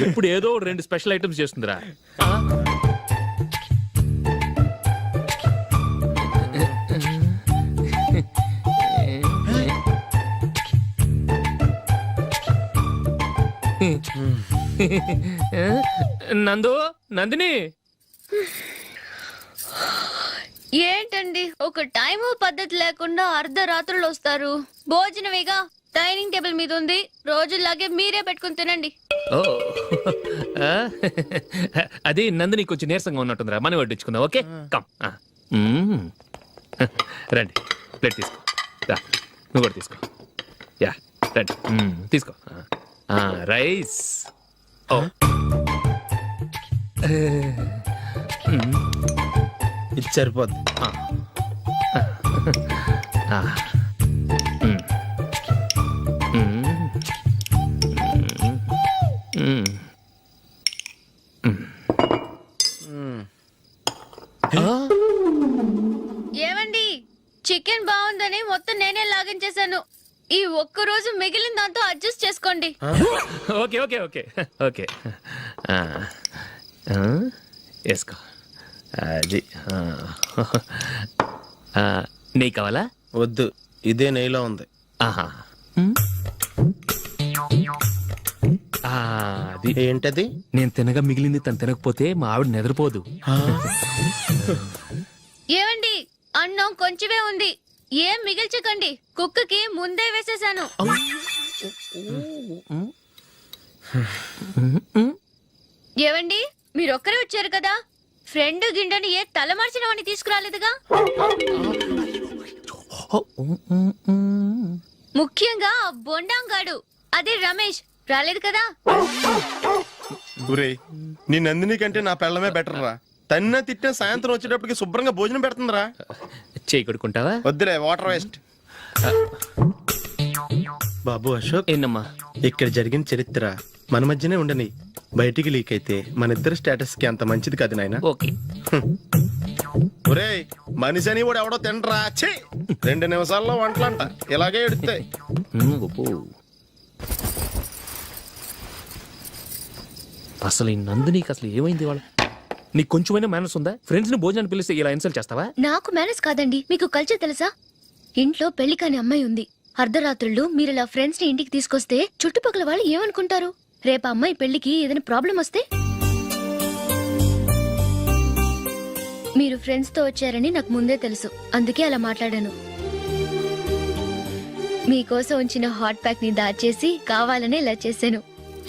ఇప్పుడు ఏదో 2 special items చేస్తుందిరా. Nandini ఏంటండి ఒక టైము పద్ధతి లేకుండా అర్ధరాత్రులు వస్తారు. భోజనమేగా డైనింగ్ టేబుల్ మీద ఉంది, రోజుల్లాగే మీరే పెట్టుకుని తినండి. ఓ అది నందిని కొంచెం నీరసంగా ఉన్నట్టుందిరా, మనం వడ్డించుకుందాం. Okay come. రండి, ప్లేట్ తీసుకో. నువ్వు కూడా తీసుకో. యా రండి, తీసుకో. రైస్. ఓ ఇది సరిపోద్ది. ఏమండి, చికెన్ బాగుందని మొత్తం నేనే లాగించేశాను. ఈ ఒక్క రోజు మిగిలిన దాంతో అడ్జస్ట్ చేసుకోండి. ఓకే ఓకే ఓకే ఓకే వేసుకో. అది నెయ్యి కావాలా? వద్దు, ఇదే నెయ్యిలో ఉంది. ఆహా, అది ఏంటది? నేను తినగా మిగిలింది తను తినకపోతే మా ఆవిడ నిద్రపోదు. ఏమండి, అన్నం కొంచెమే ఉంది, ఏం మిగిల్చకండి. కుక్కకి ముందే వేసేసాను. ఏవండి, మీరొక్కరే వచ్చారు కదా, ఫ్రెండ్ గిండెని ఏ తలమార్చిన వాడిని తీసుకురాలేదుగా. ముఖ్యంగా బొండాంగాడు, అదే రమేష్ రాలేదు కదా. గురే, నీ నందిని కంటే నా పెళ్ళమే బెటర్ రా. తన్న తిట్టిన సాయంత్రం వచ్చేటప్పటికి శుభ్రంగా భోజనం పెడుతుందిరా. చేయి కొడుకుంటావా? వద్దులే, వాటర్ వేస్ట్. బాబు అశోక్, ఏంటమ్మా? ఇక్కడ జరిగిన చరిత్ర మన మధ్యనే ఉండని, బయటికి లీక్ అయితే మన ఇద్దరు స్టేటస్ కి అంత మంచిది కాదు నాయన. ఓకే. ఒరే, మనిషి అని కూడా ఎవడో తినరా. 2 నిమిషాల్లో వంటలంట, ఇలాగే ఎడుతాయి. అసలు ఈ నందినికి అసలు ఏమైంది? వాళ్ళ నీకు కొంచెమైనా మేనస్ ఉందా? ఫ్రెండ్స్ ని భోజనాన్ని పిలిస్తే ఇలా ఇన్సల్ట్ చేస్తావా? నాకు మేనేజ్ కాదండి, మీకు కల్చర్ తెలుసా? ఇంట్లో పెళ్లి కాని అమ్మాయి ఉంది. అర్ధరాత్రుళ్ళు మీరు ఇలా ఫ్రెండ్స్ ని ఇంటికి తీసుకొస్తే చుట్టుపక్కల వాళ్ళు ఏమనుకుంటారు? రేపు అమ్మాయి పెళ్లికి ఏదైనా ప్రాబ్లం వస్తే? మీరు ఫ్రెండ్స్ తో వచ్చారని నాకు ముందే తెలుసు, అందుకే అలా మాట్లాడాను. మీకోసం ఉంచిన హాట్ ప్యాక్ ని దాచేసి కావాలనే ఇలా చేశాను.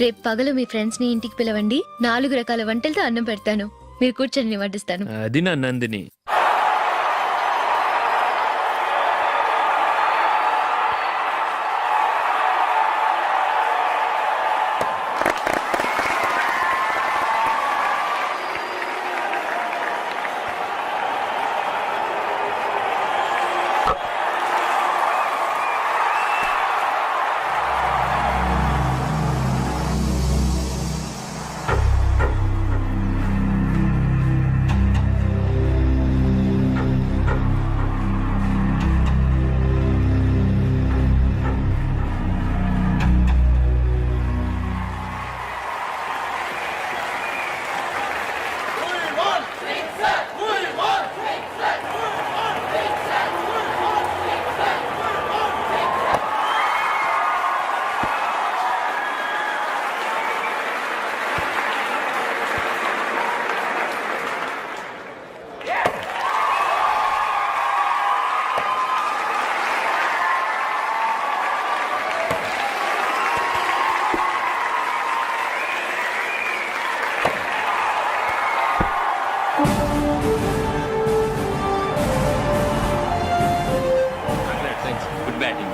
రేపు పగలు మీ ఫ్రెండ్స్ ని ఇంటికి పిలవండి, 4 రకాల వంటలతో అన్నం పెడతాను. మీరు కూర్చొని వడ్డిస్తాను. అది నా Nandini.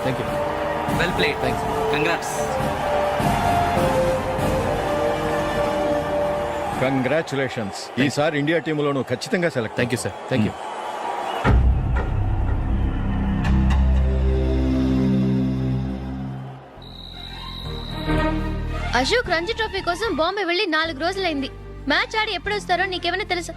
Thank you. Well played. Thanks. Congrats. Congratulations. ఈసారి ఇండియా టీంలోనూ ఖచ్చితంగా select. Thank you sir. Thank you. Ashok Ranji trophy కోసం బాంబే వెళ్ళి 4 రోజులైంది. మ్యాచ్ ఆడి ఎప్పుడు వస్తారో నీకేమైనా తెలుసా?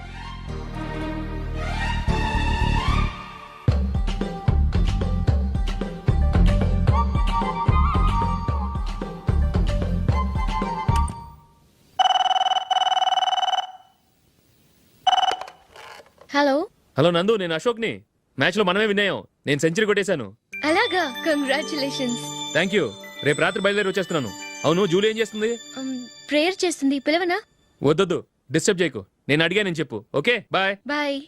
హలో నందు, నేను అశోక్ని. మ్యాచ్లో మనమే విన్నాయం. నేను సెంచరీ కొట్టేశాను. అలాగా, కంగ్రాచులేషన్స్. Thank you. రేపు రాత్రి బయలుదేరి వచ్చేస్తున్నాను. అవును, జూలీ ఏం చేస్తుంది? ప్రేయర్ చేస్తుంది, పిలవనా? వద్దొద్దు, డిస్టర్బ్ చేయకు. నేను అడిగానని చెప్పు. Okay, bye. బాయ్.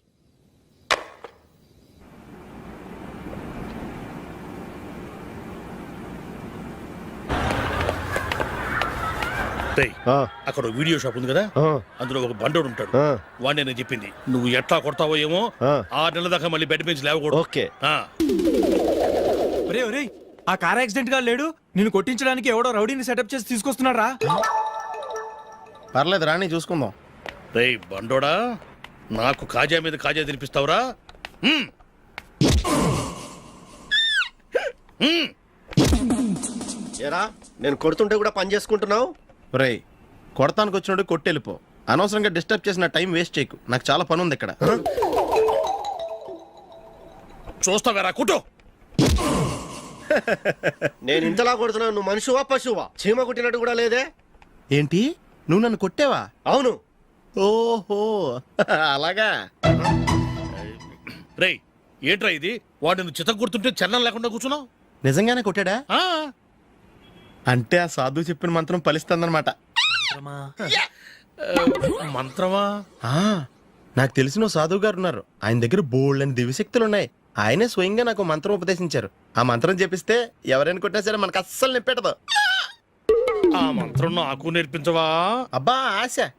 రేయ్, అక్కడ ఓ వీడియో షాప్ ఉంది కదా, అందులో ఒక బండోడు ఉంటాడు. వాడిని నేను చెప్పింది నువ్వు ఎట్లా కొడతావో ఏమో. 6 నెలల దాకా మళ్ళీ బెడ్ మీద లేవకూడదు. ఓకే. ఆ, ఒరే ఒరే, ఆ కార్ యాక్సిడెంట్ గా లేడు, నిన్ను కొట్టించడానికి ఎవడో రౌడీని సెటప్ చేసి తీసుకొస్తున్నాడు రా. పర్లేదు రాని చూసుకుందాం. రేయ్ బండోడా, నాకు కాజా మీద కాజా తినిపిస్తావురా? హ్మ్. హ్మ్. ఏరా నేను కొడుతుంటే కూడా పని చేసుకుంటున్నావు. రేయ్, కొడతానికి వచ్చినోడు కొట్టెళ్ళిపో. అనవసరంగా డిస్టర్బ్ చేసిన టైం వేస్ట్ చేయకు. నాకు చాలా పని ఉంది ఇక్కడ. చూస్తావేరా కుట్టు. నేను ఇంతలా కొడుతున్నావు, నువ్వు మనిషివా పశువా? చీమ కుట్టినట్టు కూడా లేదే. ఏంటి, నువ్వు నన్ను కొట్టావా? అవును. ఓహో అలాగా. రేయ్ ఏంట్రా ఇది? వాడు నువ్వు చిత్త గుర్తుంటే చలనం లేకుండా కూర్చున్నావు. నిజంగానే కొట్టాడా? ఆ, అంటే ఆ సాధువు చెప్పిన మంత్రం ఫలిస్తుందన్నమాట. మంత్రమా? నాకు తెలిసిన ఓ సాధువు గారు ఉన్నారు. ఆయన దగ్గర బోల్డ్ అని దివ్యశక్తులు ఉన్నాయి. ఆయనే స్వయంగా నాకు మంత్రం ఉపదేశించారు. ఆ మంత్రం చెప్పిస్తే ఎవరైనా కొట్టినా సరే మనకు అస్సలు నిప్పెట్టదు. ఆ మంత్రం నాకు నేర్పించవా? అబ్బా ఆశ,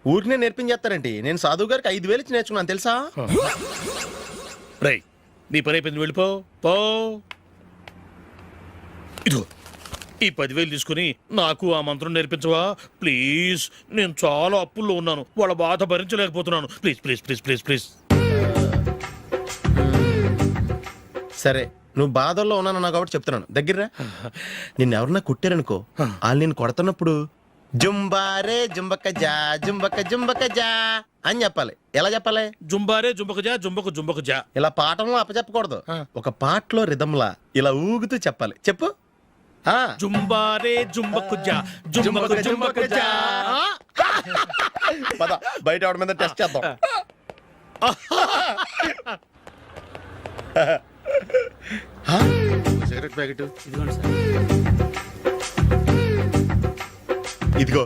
ఊరినే నేర్పించేస్తారండి. నేను సాధువు గారికి 5,000 ఇచ్చి నేర్చుకున్నాను తెలుసా? రేయ్ నీ పని అయిపోయింది, వెళ్ళిపో పో. ఇదిగో ఈ 10,000 తీసుకుని నాకు ఆ మంత్రం నేర్పించవా ప్లీజ్? నేను చాలా అప్పుల్లో ఉన్నాను, వాళ్ళ బాధ భరించలేకపోతున్నాను. Please please please please please. సరే, నువ్వు బాధల్లో ఉన్నాను నాకు కాబట్టి చెప్తున్నాను. దగ్గర నిన్ను ఎవరన్నా కుట్టారనుకో, వాళ్ళు నేను కొడుతున్నప్పుడు జుంబారే జుంబక జా జుంబక జుంబక జా అని చెప్పాలి. ఎలా చెప్పాలి? జుంబారే జుంబకు జా జుంబకు జుంబకు జా. ఇలా పాఠంలో అప్పచెప్పకూడదు. ఒక పాటలో రిధంలా ఇలా ఊగుతూ చెప్పాలి. చెప్పు. జుంబారే జుంబకు జా జుంబకు జుంబకు జా. పద బయట ఆవిడ మీద టెస్ట్ చేద్దాం. సిగరెట్ ప్యాకెట్ ఇదిగో,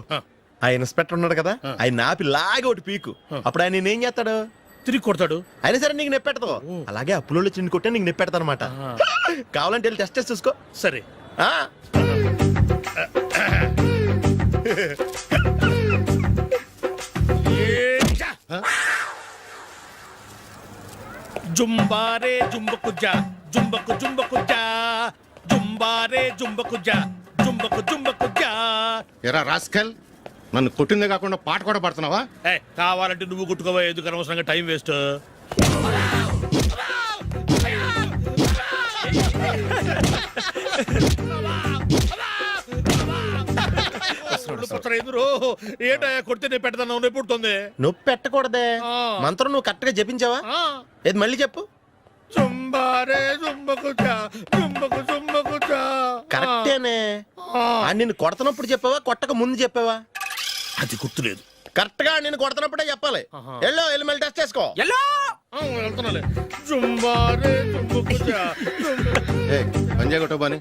ఆ ఇన్స్పెక్టర్ ఉన్నాడు కదా, ఆయన నాపి లాగే ఒకటి పీకు. అప్పుడు ఆయన నేనేం చేస్తాడు? తిరిగి కొడతాడు. అయినా సరే నీకు నెప్పెడతావు. అలాగే అప్పులో చిన్న కొట్టే నీకు నెప్పెడతా అనమాట. కావాలంటే వెళ్ళి టెస్ట్ చేసి చూసుకో. సరే. జుంబారే జుంబకు జా జుంబకు జుంబకు జా జుంబారే జుంబకు జా జుంబకు జుంబకు జా. ఎరా రాస్కల్, నన్ను కొట్టిందే కాకుండా పాట కూడా పడుతున్నావా? కావాలంటే నువ్వు కుట్టుకోవా, ఎందుకు అనవసరంగా టైం వేస్ట్. ఏంటయ్యా కొడితే నేను పెడతాను, నొప్పి పుడుతుంది. నొప్పి పెట్టకూడదే. మంత్రం నువ్వు కరెక్ట్ గా జపించావా? ఏది మళ్ళీ చెప్పు. జుంబారే జుంబకు జా జుంబకు జుంబకు జా. కరెక్టేనే. నిన్ను కొడుతున్నప్పుడు చెప్పావా, కొట్టక ముందు చెప్పావా? అది గుర్తులేదు. కరెక్ట్ గా నేను కొడుతున్నప్పుడే చెప్పాలి. వెళ్ళి మళ్ళీ టెస్ట్ చేసుకో. వెళ్తున్నాలే. జుంబారే జుంబకు జా పంజాయ్ కొట్ట బాని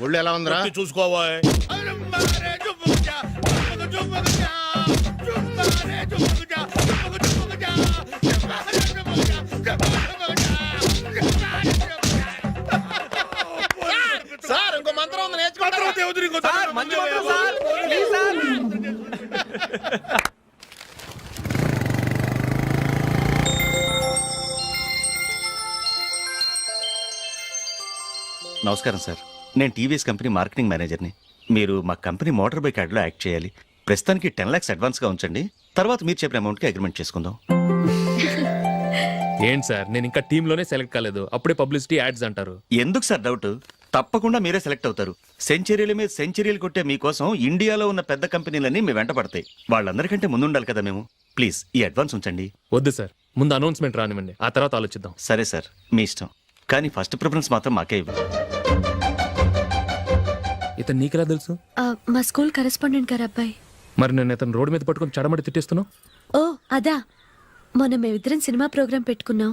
ఒళ్ళు ఎలా ఉందిరా? చూసుకోవా. జుంబారే జుంబకు జా జుంబకు జుంబకు జా జుంబారే జుంబకు జా జుంబకు జుంబకు జా జుంబారే జుంబకు జా జుంబకు జుంబకు జా. సార్ ఇంకో మంత్రం ఉంది, నేర్చుకుంటారా? సార్, మంచి మంత్రం సార్. Please sir. నమస్కారం సార్, నేను టీవీఎస్ కంపెనీ మార్కెటింగ్ మేనేజర్ని. మీరు మా కంపెనీ మోటార్ బైక్ యాడ్లో యాక్ట్ చేయాలి. ప్రస్తుతానికి 10 lakhs అడ్వాన్స్గా ఉంచండి, తర్వాత మీరు చెప్పిన అమౌంట్కి అగ్రిమెంట్ చేసుకుందాం. ఏంటి సార్, నేను ఇంకా టీంలోనే సెలెక్ట్ కాలేదు, అప్పుడే పబ్లిసిటీ యాడ్స్ అంటారు. ఎందుకు సార్ డౌట్? తప్పకుండా మీరే సెలెక్ట్ అవుతారు. సెంచరీల మీద సెంచరీలు కొట్టే మీకోసం ఇండియాలో ఉన్న పెద్ద కంపెనీలన్నీ మీ వెంట పడతాయి. వాళ్ళందరికంటే ముందుండాలి కదా మేము. ప్లీజ్ ఈ అడ్వాన్స్ ఉంచండి. వద్దు సార్, ముందు అనౌన్స్మెంట్ రానివ్వండి, ఆ తర్వాత ఆలోచిద్దాం. సరే సార్, మీ ఇష్టం, కానీ ఫస్ట్ ప్రిఫరెన్స్ మాత్రం మాకే ఇవ్వండి. ఇతను నీకెలా తెలుసు? మా స్కూల్ కరెస్పాండెంట్ గారు అబ్బాయి. మరి నేను ఇతను రోడ్డు మీద పట్టుకొని చడమడి తిట్టేస్తున్నావు. ఓ అదా, మొన్న మేమిద్దరం సినిమా ప్రోగ్రాం పెట్టుకున్నాం.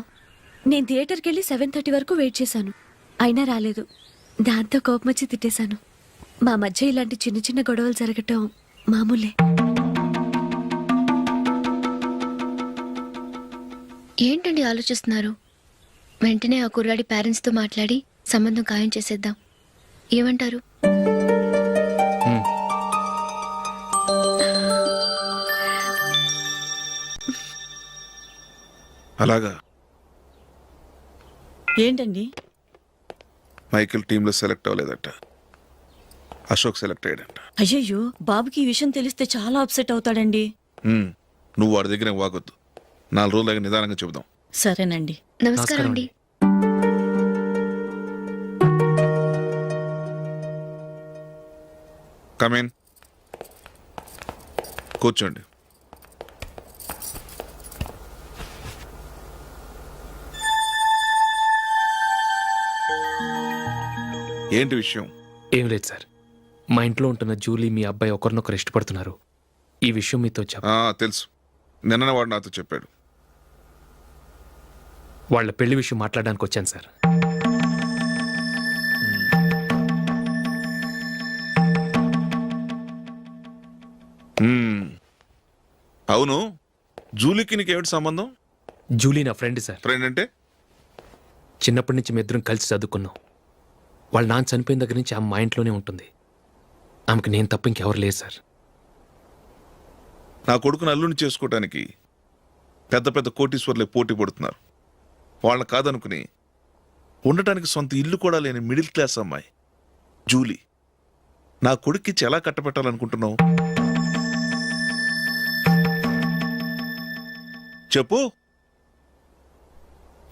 నేను థియేటర్కి వెళ్ళి 7:30 వరకు వెయిట్ చేశాను, అయినా రాలేదు. దాంతో కోపం వచ్చి తిట్టేశాను. మా మధ్య ఇలాంటి చిన్న చిన్న గొడవలు జరగటం మామూలే. ఏంటండి ఆలోచిస్తున్నారు? వెంటనే ఆ కుర్రాడి పేరెంట్స్తో మాట్లాడి సంబంధం ఖాయం చేసేద్దాం. ఏమంటారు? అలాగా ఏంటండి? మైకిల్ టీంలో సెలెక్ట్ అవ్వలేదట, అశోక్ సెలెక్ట్ అయ్యాడంట. అయ్యయ్యో, బాబుకి ఈ విషయం తెలిస్తే చాలా అప్సెట్ అవుతాడండి. నువ్వు వాడి దగ్గర వాగొద్దు, 4 రోజులాగా నిదానంగా చెబుదాం. సరేనండి. నమస్కారం అండి. కమేన్, కూర్చోండి. ఏంటి విషయం? ఏం లేదు సార్, మా ఇంట్లో ఉంటున్న జూలీ మీ అబ్బాయి ఒకరినొకరు ఇష్టపడుతున్నారు. ఈ విషయం మీతో తెలుసు, నిన్న వాడు నాతో చెప్పాడు. వాళ్ళ పెళ్లి విషయం మాట్లాడడానికి వచ్చాను సార్. అవును, జూలీకి నీకేమిటి సంబంధం? జూలీ నా ఫ్రెండ్ సార్. ఫ్రెండ్ అంటే? చిన్నప్పటి నుంచి మీ ఇద్దరం కలిసి చదువుకున్నాం. వాళ్ళ నాన్న చనిపోయిన దగ్గర నుంచి ఆమె మా ఇంట్లోనే ఉంటుంది. ఆమెకు నేను తప్ప ఇంకెవరు లేదు సార్. నా కొడుకుని అల్లుని చేసుకోవటానికి పెద్ద పెద్ద కోటీశ్వర్లే పోటీ పడుతున్నారు. వాళ్ళని కాదనుకుని ఉండటానికి సొంత ఇల్లు కూడా లేని మిడిల్ క్లాస్ అమ్మాయి జూలీ నా కొడుక్కిచ్చి ఎలా కట్టబెట్టాలనుకుంటున్నావు? చెప్పు.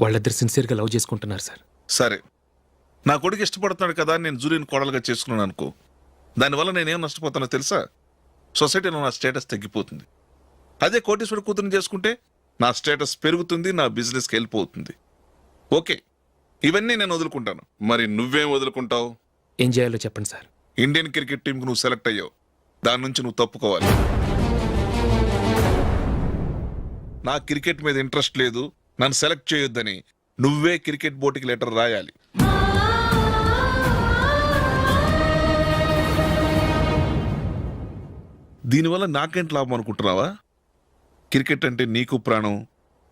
వాళ్ళిద్దరు సిన్సియర్గా లవ్ చేసుకుంటున్నారు సార్. సరే, నా కొడుకు ఇష్టపడుతున్నాడు కదా అని నేను జూలీని కోడలుగా చేసుకున్నాను అనుకో, దానివల్ల నేనేం నష్టపోతానో తెలుసా? సొసైటీలో నా స్టేటస్ తగ్గిపోతుంది. అదే కోటీశ్వరుడు కూతురుని చేసుకుంటే నా స్టేటస్ పెరుగుతుంది, నా బిజినెస్కి హెల్ప్ అవుతుంది. ఓకే, ఇవన్నీ నేను వదులుకుంటాను. మరి నువ్వేం వదులుకుంటావు? ఏం చేయాలో చెప్పండి సార్. ఇండియన్ క్రికెట్ టీంకి నువ్వు సెలెక్ట్ అయ్యావు, దాని నుంచి నువ్వు తప్పుకోవాలి. నా క్రికెట్ మీద ఇంట్రెస్ట్ లేదు, నన్ను సెలెక్ట్ చేయొద్దని నువ్వే క్రికెట్ బోర్డుకి లెటర్ రాయాలి. దీనివల్ల నాకేంటి లాభం అనుకుంటున్నావా? క్రికెట్ అంటే నీకు ప్రాణం,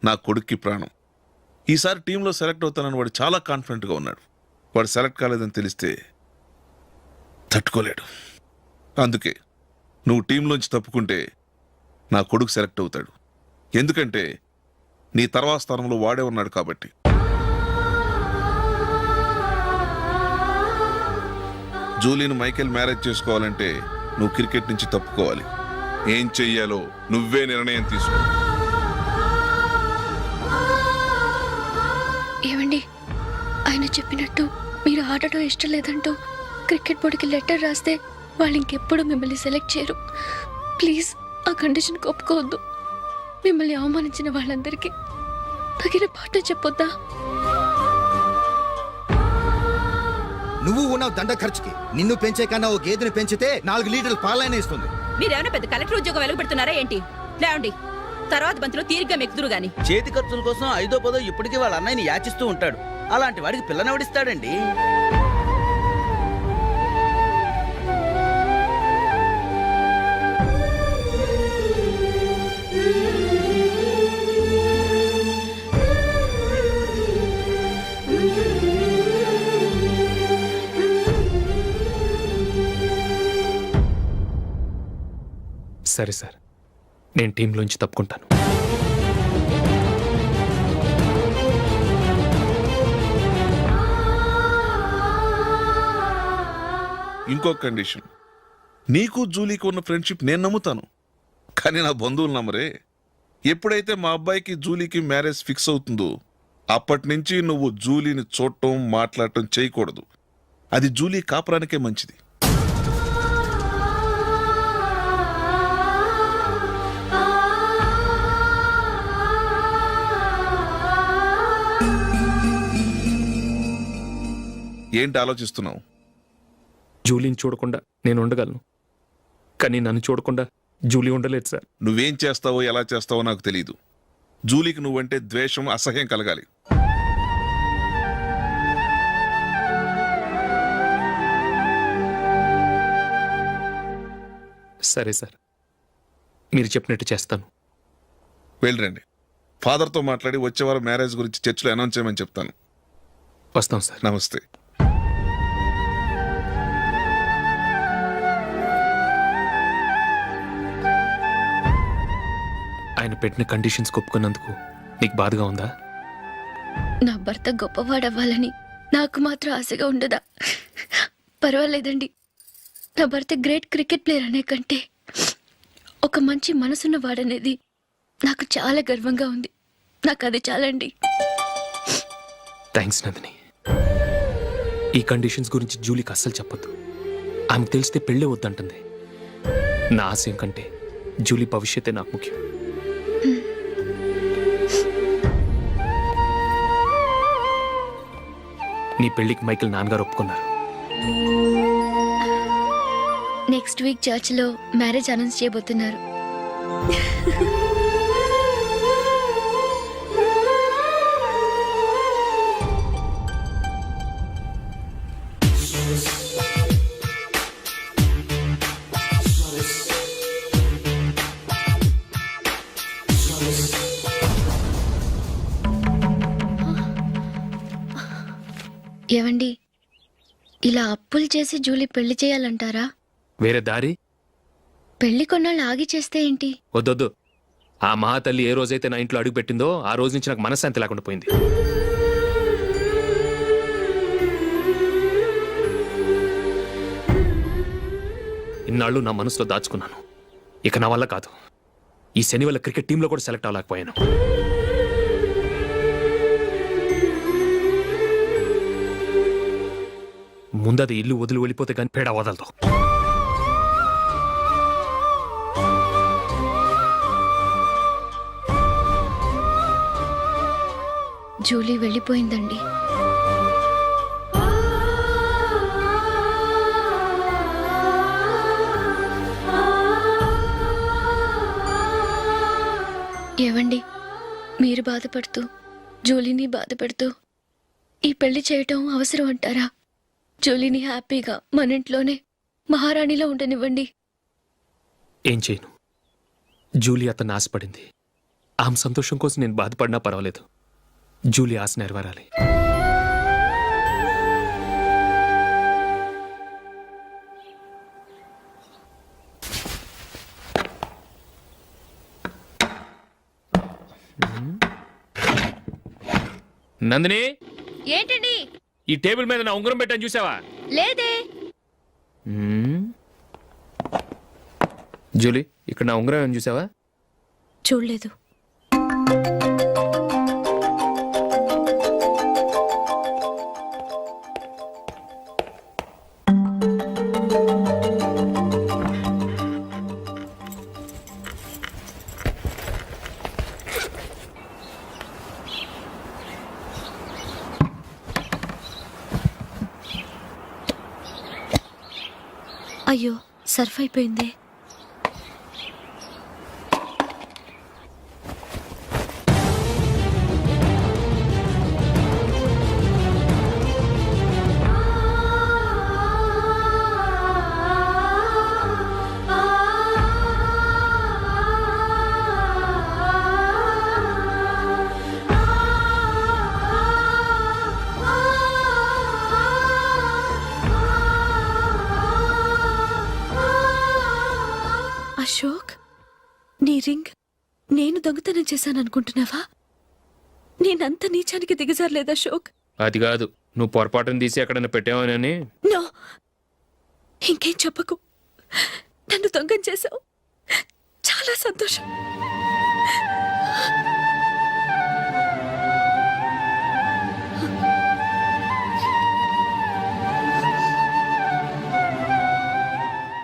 నా కొడుక్కి ప్రాణం. ఈసారి టీంలో సెలెక్ట్ అవుతానని వాడు చాలా కాన్ఫిడెంట్గా ఉన్నాడు. వాడు సెలెక్ట్ కాలేదని తెలిస్తే తట్టుకోలేడు. అందుకే నువ్వు టీంలోంచి తప్పుకుంటే నా కొడుకు సెలెక్ట్ అవుతాడు. ఎందుకంటే నీ తర్వాత స్థానంలో వాడే ఉన్నాడు కాబట్టి. జూలీని మైకేల్ మ్యారేజ్ చేసుకోవాలంటే నువ్వు క్రికెట్ నుంచి తప్పుకోవాలి. ఏం చెయ్యాలో నువ్వే నిర్ణయం తీసుకో. ఏమండి, ఆయన చెప్పినట్టు మీరు ఆడటం ఇష్టం లేదంటూ క్రికెట్ బోర్డుకి లెటర్ రాస్తే వాళ్ళు ఇంకెప్పుడు మిమ్మల్ని సెలెక్ట్ చేయరు. ప్లీజ్ ఆ కండిషన్ ఒప్పుకోవద్దు. మిమ్మల్ని అవమానించిన వాళ్ళందరికీ తగిన పాఠం చెప్పొద్దా? నువ్వు ఉన్నావు దండ ఖర్చుకి. నిన్ను పెంచే కన్నా ఓ గేదెని పెంచితే 4 లీటర్లు పాలైనా ఇస్తుంది. మీరేమైనా పెద్ద కలెక్టర్ ఉద్యోగం వెలుగుపెడుతున్నారా ఏంటి? లేవండి, తర్వాత బంతిలో తీరిగ్గా మెక్కుదురు గాని. చేతి ఖర్చుల కోసం 5దో 10దో ఇప్పటికీ వాళ్ళ అన్నయ్యని యాచిస్తూ ఉంటాడు. అలాంటి వాడికి పిల్లనవడిస్తాడండి. సరే సార్, నేను టీంలోంచి తప్పుకుంటాను. ఇంకో కండిషన్, నీకు జూలీకి ఉన్న ఫ్రెండ్షిప్ నేను నమ్ముతాను, కానీ నా బంధువులు నమ్మరే. ఎప్పుడైతే మా అబ్బాయికి జూలీకి మ్యారేజ్ ఫిక్స్ అవుతుందో అప్పటి నుంచి నువ్వు జూలీని చూడటం మాట్లాడటం చేయకూడదు. అది జూలీ కాపురానికే మంచిది. ఏంటి ఆలోచిస్తున్నావు? జూలీని చూడకుండా నేను ఉండగలను, కానీ నన్ను చూడకుండా జూలీ ఉండలేదు సార్. నువ్వేం చేస్తావో ఎలా చేస్తావో నాకు తెలియదు, జూలీకి నువ్వంటే ద్వేషం, అసహ్యం కలగాలి. సరే సార్, మీరు చెప్పినట్టు చేస్తాను. వెళ్ళరండి. ఫాదర్తో మాట్లాడి వచ్చే వారం మ్యారేజ్ గురించి చర్చిలో అనౌన్స్ చేయమని చెప్తాను. వస్తాం సార్. నమస్తే. ఆయన పెట్టిన కండిషన్స్ ఒప్పుకున్నందుకు నీకు బాధగా ఉందా? నా భర్త గొప్పవాడవ్వాలని నాకు మాత్రం ఆశగా ఉండదా? పర్వాలేదండి. నా భర్త గ్రేట్ క్రికెట్ ప్లేయర్ అనే కంటే ఒక మంచి మనసున్న వాడనేది నాకు చాలా గర్వంగా ఉంది. నాకు అది చాలండి. థ్యాంక్స్ నందిని. ఈ కండిషన్స్ గురించి జూలీకి అస్సలు చెప్పొద్దు. ఆమెకు తెలిస్తే పెళ్ళే వద్దంటుంది. నా ఆశయం కంటే జూలీ భవిష్యత్తే నాకు ముఖ్యం. నీ పెళ్లికి మైకేల్ నాన్నగారు ఒప్పుకున్నారు. నెక్స్ట్ వీక్ చర్చిలో మ్యారేజ్ అనౌన్స్ చేయబోతున్నారు. ఏవండి, ఇలా అప్పులు చేసి జూలీ పెళ్లి చేయాలంటారా? వేరే దారి? పెళ్లి కొన్నాళ్ళు ఆగి చేస్తే ఏంటి? వద్దొద్దు. ఆ మహాతల్లి ఏ రోజైతే నా ఇంట్లో అడుగు పెట్టిందో ఆ రోజు నుంచి నాకు మనశ్శాంతి లేకుండా పోయింది. ఇన్నాళ్ళు నా మనసులో దాచుకున్నాను. ఇక నా వల్ల కాదు. ఈ శని వల్ల క్రికెట్ టీంలో కూడా సెలెక్ట్ అవ్వలేకపోయాను. ముందది ఇల్లు వదిలి వెళ్ళిపోతే కానీ పేడ వదలదు. జూలీ వెళ్ళిపోయిందండి. ఏవండి, మీరు బాధపడుతూ జూలీని బాధపడుతూ ఈ పెళ్లి చేయటం అవసరం అంటారా? జూలీని హ్యాపీగా మన ఇంట్లోనే మహారాణిలో ఉండనివ్వండి. ఏం చేయను? జూలీ అతన్ని ఆశపడింది. ఆమె సంతోషం కోసం నేను బాధపడినా పర్వాలేదు. జూలీ ఆశ నెరవేరాలి. నందిని, ఏంటండి? ఈ టేబుల్ మీద నా ఉంగరం పెట్టాను చూసావా? లేదే. జూలీ, ఇక్కడ నా ఉంగరం ఏమని చూసావా? చూడలేదు. అయ్యో, సర్ఫ్ అయిపోయిందే. అశోక్, నీ రింగ్ నేను దొంగతనం చేశాననుకుంటున్నావా? నేనంత నీచానికి దిగజారలేదు అశోక్. అది కాదు, నువ్వు పొరపాటును తీసి ఎక్కడైనా పెట్టావని. నో, ఇంకేం చెప్పకు. నన్ను దొంగం చేశావు. చాలా సంతోషం.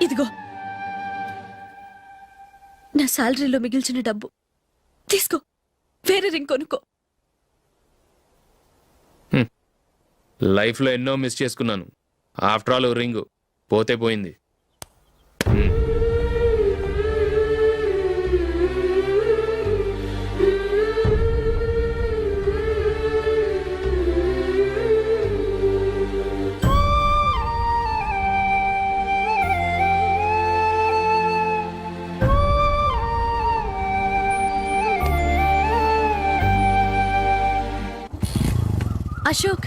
ఇదిగో నా శాలరీలో మిగిల్చిన డబ్బు తీసుకో. వేరే రింగ్ కొనుక్కో. లైఫ్లో ఎన్నో మిస్ చేసుకున్నాను. ఆఫ్టర్ ఆల్ రింగ్ పోతే పోయింది. అశోక్,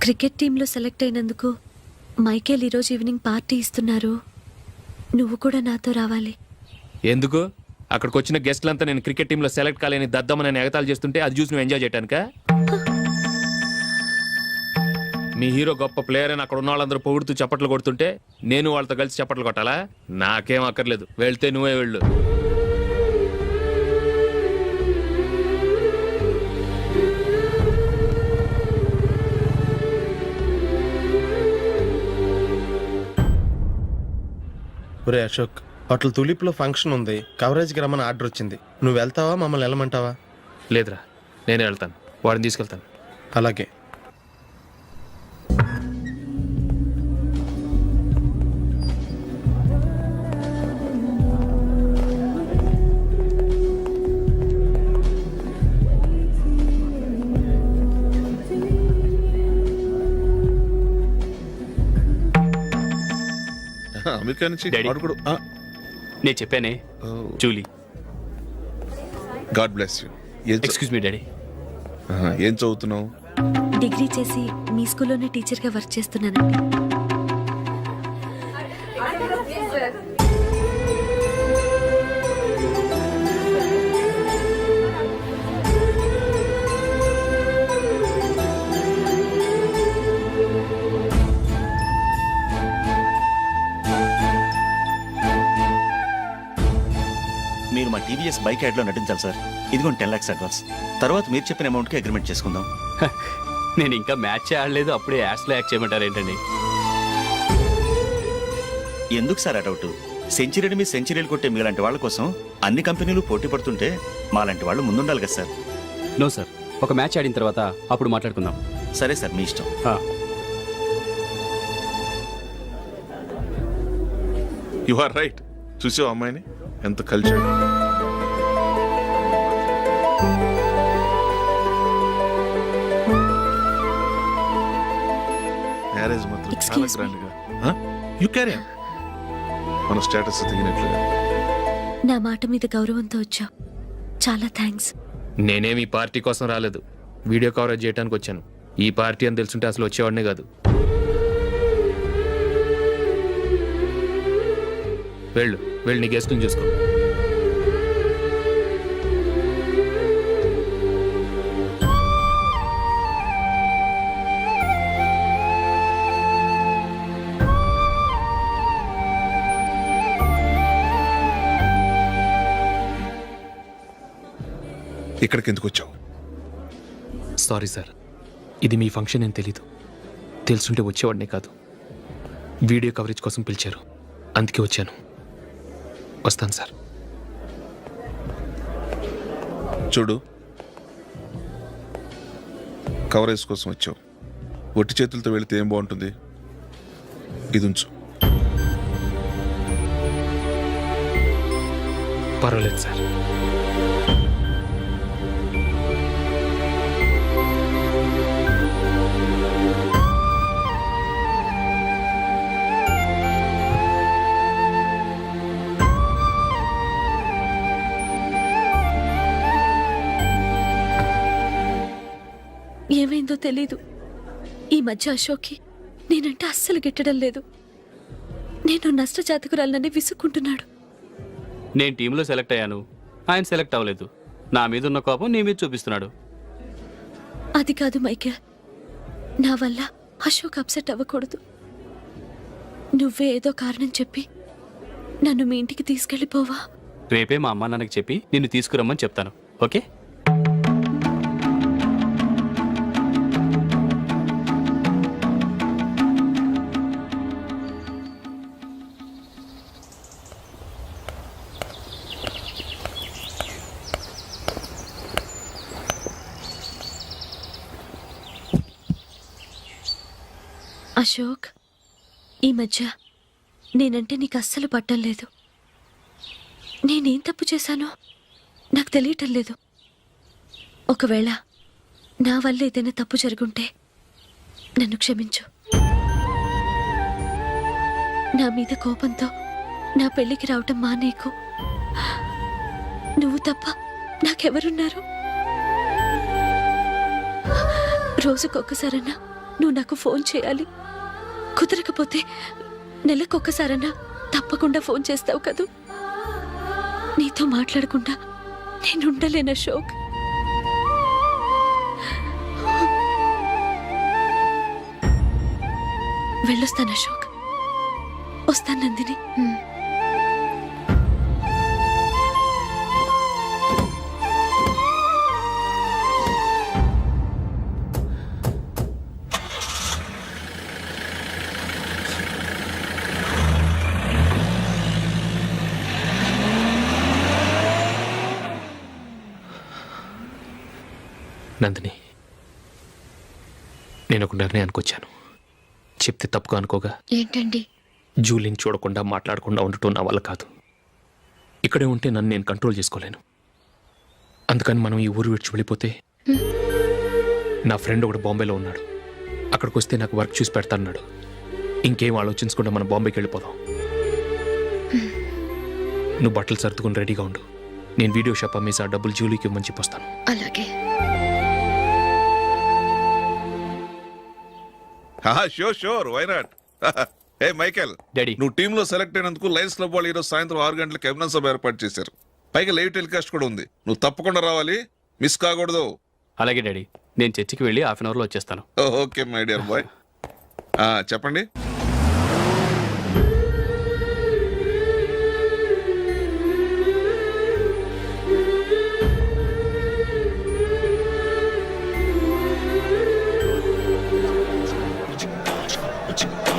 క్రికెట్ టీంలో సెలెక్ట్ అయినందుకు మైకేల్ ఈరోజు ఈవినింగ్ పార్టీ ఇస్తున్నారు. నువ్వు కూడా నాతో రావాలి. ఎందుకు? అక్కడికి వచ్చిన గెస్ట్లంతా నేను క్రికెట్ టీంలో సెలెక్ట్ కాలేని దద్దమని ఎగతాలు చేస్తుంటే అది చూసి నువ్వు ఎంజాయ్ చేయటానికా? మీ హీరో గొప్ప ప్లేయర్ అని అక్కడ ఉన్న వాళ్ళందరూ పొగుడుతూ చప్పట్లు కొడుతుంటే నేను వాళ్ళతో కలిసి చప్పట్లు కొట్టాలా? నాకేం అక్కర్లేదు, వెళ్తే నువ్వే వెళ్ళు. ఒరే అశోక్, హోటల్ తులిప్లో ఫంక్షన్ ఉంది, కవరేజ్కి రమ్మని ఆర్డర్ వచ్చింది. నువ్వు వెళ్తావా, మమ్మల్ని వెళ్ళమంటావా? లేదురా, నేనే వెళ్తాను, వాడిని తీసుకెళ్తాను. అలాగే. అమెరికా నుంచి డాడీ. వాడు కూడా నేను చెప్పానే, Julie. God bless you. Excuse me daddy. ఏం చదువుతున్నావు? డిగ్రీ చేసి మీ స్కూల్లోనే టీచర్గా వర్క్ చేస్తున్నానండి. మీరు మా టీవీఎస్ బైక్ యాడ్లో నటించాలి సార్. ఇదిగోండి 10 lakhs అడ్వాన్స్. తర్వాత మీరు చెప్పిన అమౌంట్కి అగ్రిమెంట్ చేసుకుందాం. నేను ఇంకా మ్యాచ్ ఆడలేదు, అప్పుడే యాడ్స్లో యాక్ట్ చేయమంటారు ఏంటండి? ఎందుకు సార్ ఆ డౌట్? సెంచరీని మీ సెంచరీలు కొట్టే మీలాంటి వాళ్ళ కోసం అన్ని కంపెనీలు పోటీ పడుతుంటే మాలాంటి వాళ్ళు ముందుండాలి కదా సార్. నో సార్, ఒక మ్యాచ్ ఆడిన తర్వాత అప్పుడు మాట్లాడుకుందాం. సరే సార్, మీ ఇష్టం. You are right. చూసావు అమ్మాయిని ఎంత కల్చర్. మ్యారేజ్ మాత్రం చాలా Excuse me. గ్రాండ్ గా. యు క్యారీ మన స్టేటస్ తగినట్లుగా. నా మాట మీద గౌరవంతో వచ్చావు, చాలా థ్యాంక్స్. నేనేమి ఈ పార్టీ కోసం రాలేదు, వీడియో కవరేజ్ చేయడానికి వచ్చాను. ఈ పార్టీ అని తెలుసుంటే అసలు వచ్చేవాడినే కాదు. వెళ్ళు, వెళ్ళి నీ గెస్ట్ని చూసుకో. ఇక్కడికి ఎందుకు వచ్చావు? సారీ సార్, ఇది మీ ఫంక్షన్ అని తెలీదు. తెలుసుంటే వచ్చేవాడినే కాదు. వీడియో కవరేజ్ కోసం పిలిచారు, అందుకే వచ్చాను. వస్తాను సార్. చూడు, కవరేజ్ కోసం వచ్చావు. ఒట్టి చేతులతో వెళితే ఏం బాగుంటుంది? ఇది ఉంచు. పర్వాలేదు సార్. ఏమైందో తెలీదు, ఈ మధ్య అశోక్కి నేనంటే అస్సలు గిట్టడం లేదు. నేను నష్టజాతకురాలనని విసుక్కుంటున్నాడు. నేను టీంలో సెలెక్ట్ అయ్యాను, ఆయన సెలెక్ట్ అవ్వలేదు. నా మీద ఉన్న కోపం నీ మీద చూపిస్తున్నాడు. అది కాదు మైకేల్, నా వల్ల అశోక్ అప్సెట్ అవ్వకూడదు. నువ్వే ఏదో కారణం చెప్పి నన్ను మీ ఇంటికి తీసుకెళ్ళిపోవా? రేపే మా అమ్మ నాన్నకి చెప్పి నిన్ను తీసుకురమ్మని చెప్తాను, ఓకే? అశోక్, ఈ మధ్య నేనంటే నీకు అస్సలు పట్టం లేదు. నేనేం తప్పు చేశానో నాకు తెలియటం లేదు. ఒకవేళ నా వల్ల ఏదైనా తప్పు జరుగుంటే నన్ను క్షమించు. నా మీద కోపంతో నా పెళ్ళికి రావటం మానేకు. నువ్వు తప్ప నాకెవరున్నారు? రోజుకొక్కసారన్నా నువ్వు నాకు ఫోన్ చేయాలి. కుదరకపోతే నెలకొక్కసారన్నా తప్పకుండా ఫోన్ చేస్తావు కదూ. నీతో మాట్లాడకుండా నేను ఉండలేను అశోక్. వెళ్ళొస్తాను అశోక్. వస్తాను నందిని. నందిని, నేను ఒక నిర్ణయానికి వచ్చాను. చెప్తే తప్పుగా అనుకోగా. ఏంటండి? జూలిని చూడకుండా మాట్లాడకుండా ఉండటం నా వల్ల కాదు. ఇక్కడే ఉంటే నన్ను నేను కంట్రోల్ చేసుకోలేను. అందుకని మనం ఈ ఊరు విడిచి వెళ్ళిపోతే, నా ఫ్రెండ్ ఒకడు బాంబేలో ఉన్నాడు, అక్కడికి వస్తే నాకు వర్క్ చూసి పెడతాన్నాడు. ఇంకేం ఆలోచించకుండా మనం బాంబేకి వెళ్ళిపోదాం. నువ్వు బట్టలు సర్దుకుని రెడీగా ఉండు. నేను వీడియో షాప్ అమ్మేసి ఆ డబ్బులు జూలీకి ఇవ్వమని చెప్పొస్తాను. అలాగే. Sure sure, why not. Hey Michael, daddy. నువ్వు టీంలో సెలెక్ట్ అయినందుకు లయన్స్ క్లబ్ వాళ్ళు ఈరోజు సాయంత్రం 6 గంటలకు అభినందన సభ ఏర్పాటు చేశారు. పైగా లైవ్ టెలికాస్ట్ కూడా ఉంది. నువ్వు తప్పకుండా రావాలి, మిస్ కాకూడదు. అలాగే డాడీ, నేను చర్చికి వెళ్ళి హాఫ్ అన్ అవర్లో వచ్చేస్తాను. Okay my dear bye. చెప్పండి.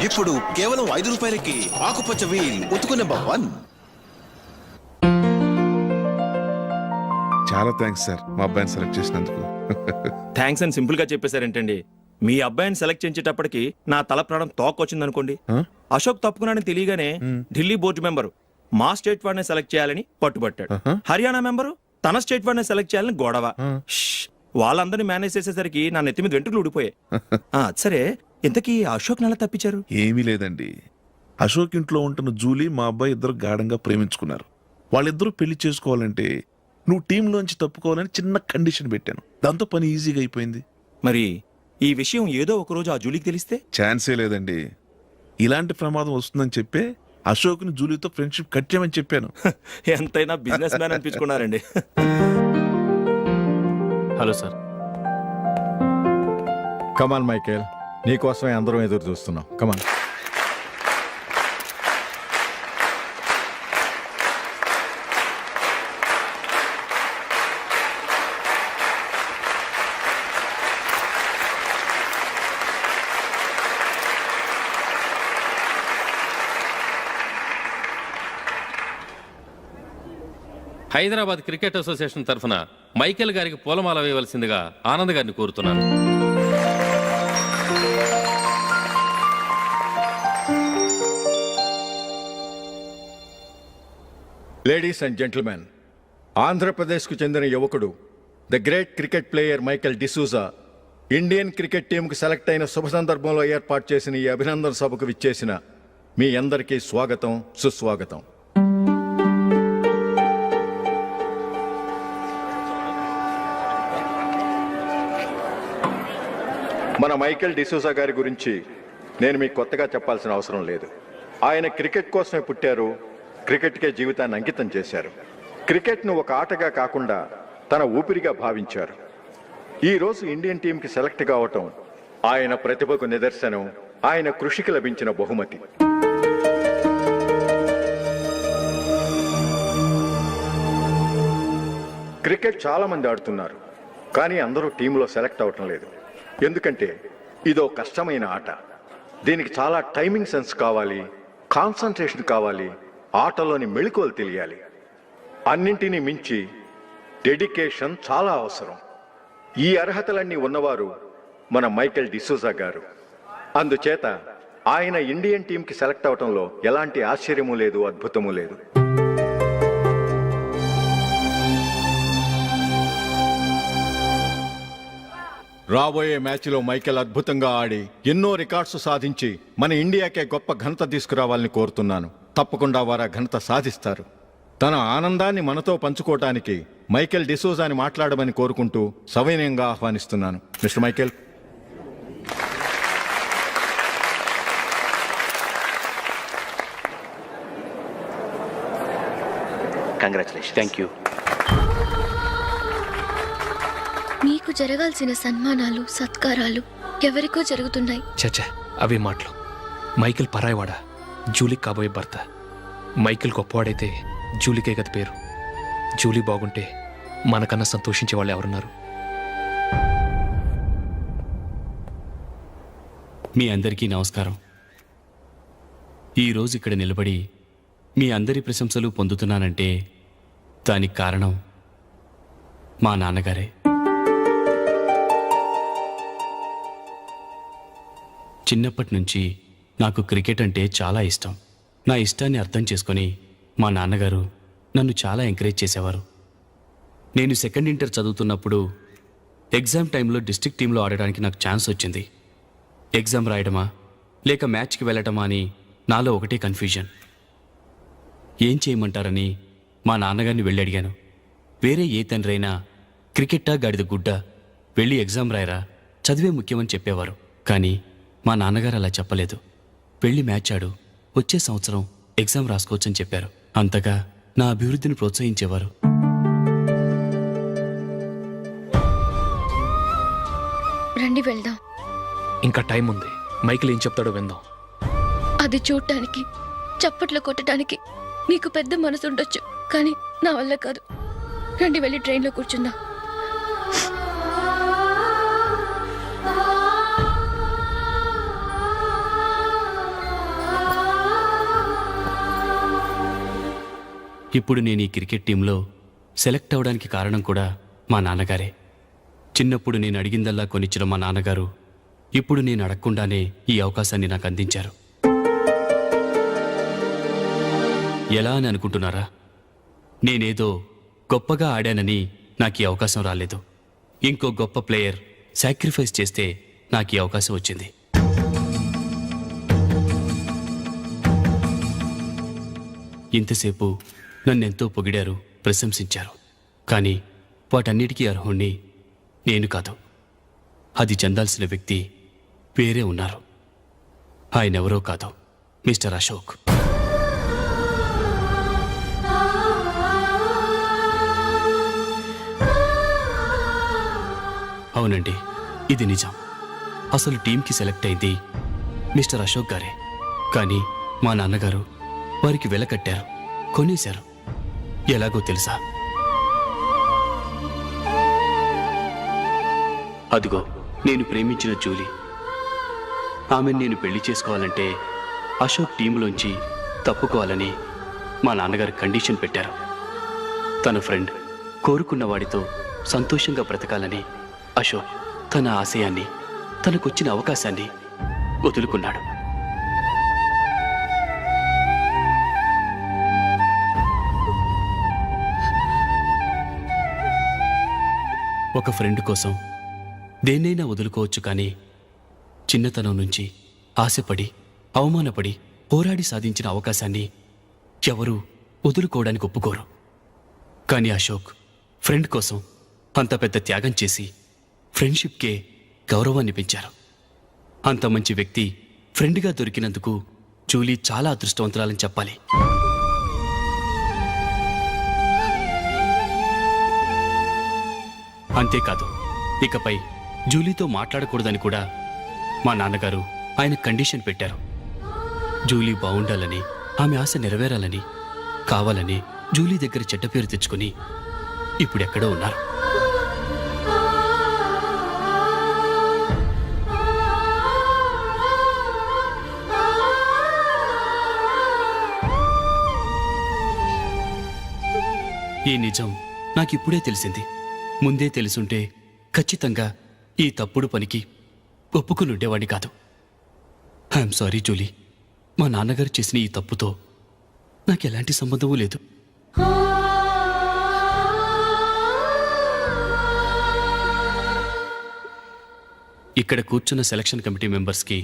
ఇప్పుడు కేవలం 5 రూపాయలకి ఆకుపచ్చ వీల్ ఉతుకు నెంబర్ 1. చాలా థ్యాంక్స్ సార్, మా అబ్బాయిని సెలెక్ట్ చేసినందుకు. థ్యాంక్స్ అని సింపుల్ గా చెప్పేశారేంటండి. మీ అబ్బాయిని సెలెక్ట్ చేసేటప్పటికి నా తల ప్రాణం తోకొచ్చింది అనుకోండి. అశోక్ తప్పుకున్నాడని తెలియగానే ఢిల్లీ బోర్డు మెంబరు మా స్టేట్ వాడిని సెలెక్ట్ చేయాలని పట్టుబట్టాడు. హర్యానా మెంబరు తన స్టేట్ వాడిని సెలెక్ట్ చేయాలని గొడవ. వాళ్ళందరినీ మేనేజ్ చేసేసరికి నా నెత్తి మీద వెంట్రుకలు ఊడిపోయాయి. సరే, ఇంతకీ అశోక్ నెల తప్పించారు? ఏమీ లేదండి. అశోక్ ఇంట్లో ఉంటున్న జూలీ మా అబ్బాయి ఇద్దరు గాఢంగా ప్రేమించుకున్నారు. వాళ్ళిద్దరూ పెళ్లి చేసుకోవాలంటే నువ్వు టీంలోంచి తప్పుకోవాలని చిన్న కండిషన్ పెట్టాను. దాంతో పని ఈజీగా అయిపోయింది. మరి ఈ విషయం ఏదో ఒక రోజు ఆ జూలీకి తెలిస్తే? ఛాన్సే లేదండి. ఇలాంటి ప్రమాదం వస్తుందని చెప్పే అశోక్ని జూలీతో ఫ్రెండ్షిప్ కట్ చేయమని చెప్పాను. ఎంతైనా బిజినెస్ మ్యాన్ అనిపించుకున్నారండి. Hello sir. కమాన్ మైకేల్, నీకోసమే అందరం ఎదురు చూస్తున్నాం. కమాన్. హైదరాబాద్ క్రికెట్ అసోసియేషన్ తరఫున మైకేల్ గారికి పూలమాల వేయవలసిందిగా ఆనంద్ గారిని కోరుతున్నాను. లేడీస్ అండ్ జెంటిల్మెన్, ఆంధ్రప్రదేశ్కు చెందిన యువకుడు the great cricket player Michael D'Souza Indian cricket టీంకు సెలెక్ట్ అయిన శుభ సందర్భంలో ఏర్పాటు చేసిన ఈ అభినందన సభకు విచ్చేసిన మీ అందరికీ స్వాగతం, సుస్వాగతం. మన మైకేల్ డిసూజా గారి గురించి నేను మీకు కొత్తగా చెప్పాల్సిన అవసరం లేదు. ఆయన క్రికెట్ కోసమే పుట్టారు, క్రికెట్కే జీవితాన్ని అంకితం చేశారు. క్రికెట్ను ఒక ఆటగా కాకుండా తన ఊపిరిగా భావించారు. ఈరోజు ఇండియన్ టీంకి సెలెక్ట్ కావటం ఆయన ప్రతిభకు నిదర్శనం, ఆయన కృషికి లభించిన బహుమతి. క్రికెట్ చాలా మంది ఆడుతున్నారు, కానీ అందరూ టీంలో సెలెక్ట్ అవటం లేదు. ఎందుకంటే ఇదో కష్టమైన ఆట. దీనికి చాలా టైమింగ్ సెన్స్ కావాలి, కాన్సన్ట్రేషన్ కావాలి, ఆటలోని మెళకువలు తెలియాలి. అన్నింటినీ మించి డెడికేషన్ చాలా అవసరం. ఈ అర్హతలన్నీ ఉన్నవారు మన మైకేల్ డిసూజా గారు. అందుచేత ఆయన ఇండియన్ టీంకి సెలెక్ట్ అవటంలో ఎలాంటి ఆశ్చర్యము లేదు, అద్భుతము లేదు. రాబోయే మ్యాచ్లో మైకేల్ అద్భుతంగా ఆడి ఎన్నో రికార్డ్స్ సాధించి మన ఇండియాకే గొప్ప ఘనత తీసుకురావాలని కోరుతున్నాను. తప్పకుండా వారు ఘనత సాధిస్తారు. తన ఆనందాన్ని మనతో పంచుకోవటానికి మైకేల్ డిసూజాని మాట్లాడమని కోరుకుంటూ సవినయంగా ఆహ్వానిస్తున్నాను. Mister Michael. Congratulation. Thank you. మీకు జరగాల్సిన సన్మానాలు సత్కారాలు ఎవరికో జరుగుతున్నాయి. చచ్చా అవే మాటలు. మైకేల్ పరాయవాడా, జూలీకి కాబోయే భర్త. మైకేల్ గొప్పవాడైతే జూలీకే గత పేరు. జూలీ బాగుంటే మనకన్నా సంతోషించే వాళ్ళు ఎవరున్నారు? మీ అందరికీ నమస్కారం. ఈరోజు ఇక్కడ నిలబడి మీ అందరి ప్రశంసలు పొందుతున్నానంటే దానికి కారణం మా నాన్నగారే. చిన్నప్పటి నుంచి నాకు క్రికెట్ అంటే చాలా ఇష్టం. నా ఇష్టాన్ని అర్థం చేసుకొని మా నాన్నగారు నన్ను చాలా ఎంకరేజ్ చేసేవారు. నేను సెకండ్ ఇంటర్ చదువుతున్నప్పుడు ఎగ్జామ్ టైంలో డిస్ట్రిక్ట్ టీంలో ఆడడానికి నాకు ఛాన్స్ వచ్చింది. ఎగ్జామ్ రాయడమా లేక మ్యాచ్కి వెళ్ళటమా అని నాలో ఒకటే కన్ఫ్యూజన్. ఏం చేయమంటారని మా నాన్నగారిని వెళ్ళి అడిగాను. వేరే ఏ తండ్రి అయినా క్రికెట్టా గాడిద గుడ్డ, వెళ్ళి ఎగ్జామ్ రాయరా, చదివే ముఖ్యమని చెప్పేవారు. కానీ మా నాన్నగారు అలా చెప్పలేదు. వెళ్ళి మ్యాచ్ ఆడు, వచ్చే సంవత్సరం ఎగ్జామ్ రాసుకోవచ్చని చెప్పారు. అంతగా నా అభివృద్ధిని ప్రోత్సహించేవారు. రండి వెళ్దాం. ఇంకా టైం ఉంది. మైకేల్ ఏం చెప్తాడో విందాం. అది చూడటానికి చప్పట్లు కొట్టడానికి మీకు పెద్ద మనసు ఉండొచ్చు, కానీ నా వల్ల కాదు. రండి వెళ్ళి ట్రైన్లో కూర్చుందాం. ఇప్పుడు నేను ఈ క్రికెట్ టీంలో సెలెక్ట్ అవ్వడానికి కారణం కూడా మా నాన్నగారే. చిన్నప్పుడు నేను అడిగిందల్లా కొనిచ్చిన మా నాన్నగారు ఇప్పుడు నేను అడగకుండానే ఈ అవకాశాన్ని నాకు అందించారు. ఎలా అని అనుకుంటున్నారా? నేనేదో గొప్పగా ఆడానని నాకు ఈ అవకాశం రాలేదు. ఇంకో గొప్ప ప్లేయర్ సాక్రిఫైస్ చేస్తే నాకు ఈ అవకాశం వచ్చింది. ఇంతసేపు నన్నెంతో పొగిడారు, ప్రశంసించారు. కానీ వాటన్నిటికీ అర్హుణ్ణి నేను కాదు. అది చెందాల్సిన వ్యక్తి వేరే ఉన్నారు. ఆయనెవరో కాదు, మిస్టర్ అశోక్. అవునండి, ఇది నిజం. అసలు టీంకి సెలెక్ట్ అయింది మిస్టర్ అశోక్ గారే. కానీ మా నాన్నగారు వారికి వెల కట్టారు, కొనేశారు. ఎలాగో తెలుసా? అదిగో నేను ప్రేమించిన జూలీ. ఆమెను నేను పెళ్లి చేసుకోవాలంటే అశోక్ టీంలోంచి తప్పుకోవాలని మా నాన్నగారు కండిషన్ పెట్టారు. తన ఫ్రెండ్ కోరుకున్న వాడితో సంతోషంగా బ్రతకాలని అశోక్ తన ఆశయాన్ని, తనకొచ్చిన అవకాశాన్ని వదులుకున్నాడు. ఒక ఫ్రెండ్ కోసం దేన్నైనా వదులుకోవచ్చు, కానీ చిన్నతనం నుంచి ఆశపడి, అవమానపడి, పోరాడి సాధించిన అవకాశాన్ని ఎవరూ వదులుకోవడానికి ఒప్పుకోరు. కానీ అశోక్ ఫ్రెండ్ కోసం అంత పెద్ద త్యాగం చేసి ఫ్రెండ్షిప్కే గౌరవాన్ని పెంచారు. అంత మంచి వ్యక్తి ఫ్రెండ్గా దొరికినందుకు జూలీ చాలా అదృష్టవంతురాలని చెప్పాలి. అంతేకాదు, ఇకపై జూలీతో మాట్లాడకూడదని కూడా మా నాన్నగారు ఆయన కండిషన్ పెట్టారు. జూలీ బాగుండాలని, ఆమె ఆశ నెరవేరాలని, కావాలని జూలీ దగ్గర చెడ్డ పేరు తెచ్చుకుని ఇప్పుడెక్కడో ఉన్నారు. ఈ నిజం నాకిప్పుడే తెలిసింది. ముందే తెలుసుంటే ఖచ్చితంగా ఈ తప్పుడు పనికి ఒప్పుకుని ఉండేవాడిని కాదు. I'm sorry Julie. మా నాన్నగారు చేసిన ఈ తప్పుతో నాకు ఎలాంటి సంబంధమూ లేదు. ఇక్కడ కూర్చున్న సెలక్షన్ కమిటీ మెంబర్స్కి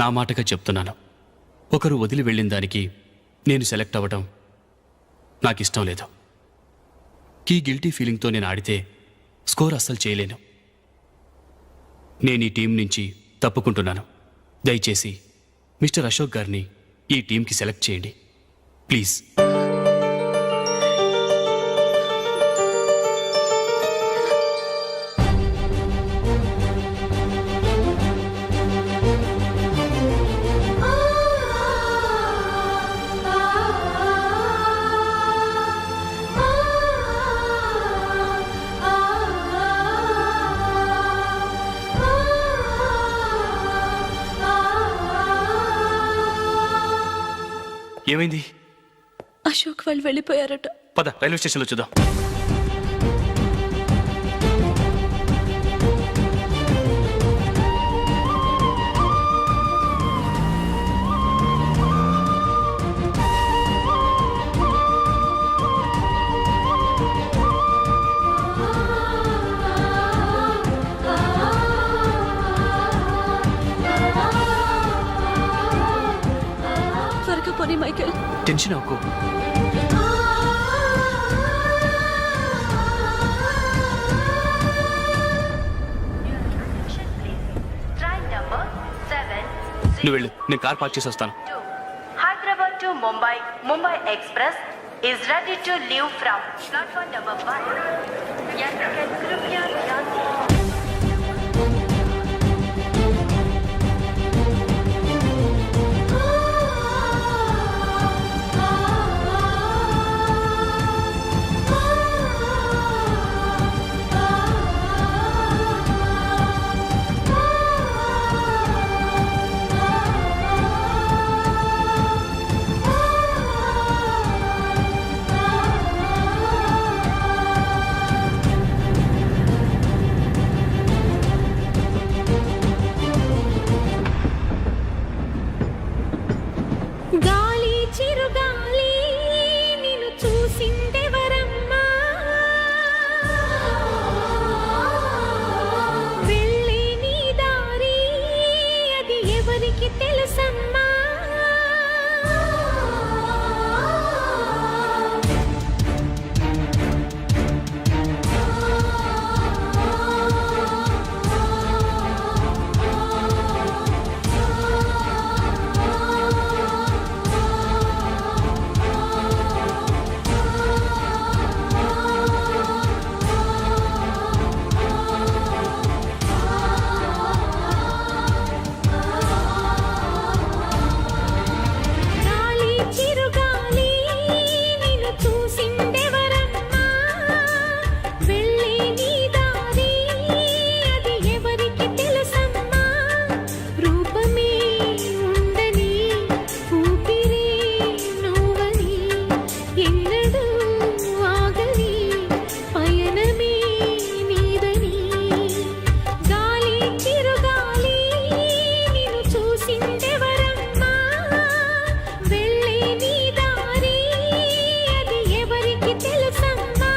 నా మాటగా చెప్తున్నాను. ఒకరు వదిలి వెళ్ళిన దానికి నేను సెలెక్ట్ అవ్వడం నాకు ఇష్టం లేదు. ఈ గిల్టీ ఫీలింగ్తో నేను ఆడితే స్కోర్ అస్సలు చేయలేను. నేను ఈ టీం నుంచి తప్పుకుంటున్నాను. దయచేసి మిస్టర్ అశోక్ గారిని ఈ టీంకి సెలెక్ట్ చేయండి ప్లీజ్. ఏమైంది? అశోక్ వాళ్ళు వెళ్ళిపోయారట. పద రైల్వే స్టేషన్లో చూద్దాం. త్వరగా పోనీ మైకేల్. టెన్షన్ అవ్వకు. నువ్వు వెళ్ళు, నేను కార్ పార్క్ చేసి వస్తాను. Hyderabad to Mumbai, Mumbai Express is ready to leave from platform number 1. यात्रिगण कृपया ध्यान दें. గాలి చిరుగాలి నిన్ను చూసిందెవరమ్మా, వెళ్ళే నీ దారి అది ఎవరికి తెలుసమ్మా. గాలి చిరుగాలి నిన్ను చూసిందెవరమ్మా, వెళ్ళే నీ దారి అది ఎవరికి తెలుసమ్మా. రూపమే ఉండని ఊపిరే నువ్వని ఎన్నడూ ఆగని పయనమే నీదని. గాలి చిరుగాలి నిన్ను చూసిందెవరమ్మా, వెళ్ళే నీ దారి అది ఎవరికి తెలుసమ్మా.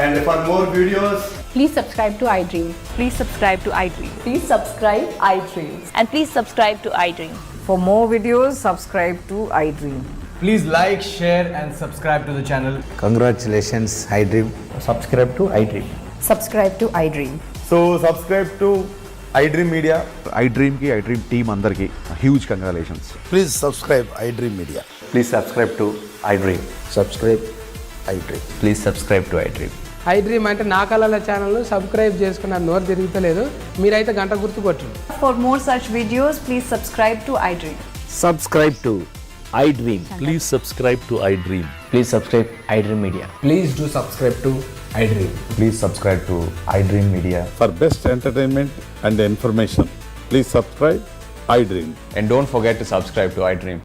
And for more videos, Please subscribe to iDream. Please subscribe to iDream. Please subscribe iDream. And please subscribe to iDream. For more videos, subscribe to iDream. please like, share and subscribe to the channel. Congratulations iDream. Subscribe to iDream. Subscribe to iDream. So subscribe to iDream Media. iDream కి iDream team అందరికి huge congratulations. Please subscribe iDream media. Please subscribe to iDream. Subscribe iDream. Please subscribe to iDream. iDream అంటే నా కళల channel subscribe చేసుకున్న నోరు తిరుగుతలేదు, మీరైతే గంట గుర్తు కొట్టండి. For more such videos, please subscribe to iDream. Subscribe to iDream. Please subscribe to iDream. Please subscribe iDream media. Please do subscribe to iDream. Please subscribe to iDream media. For best entertainment and information please subscribe iDream. And don't forget to subscribe to iDream.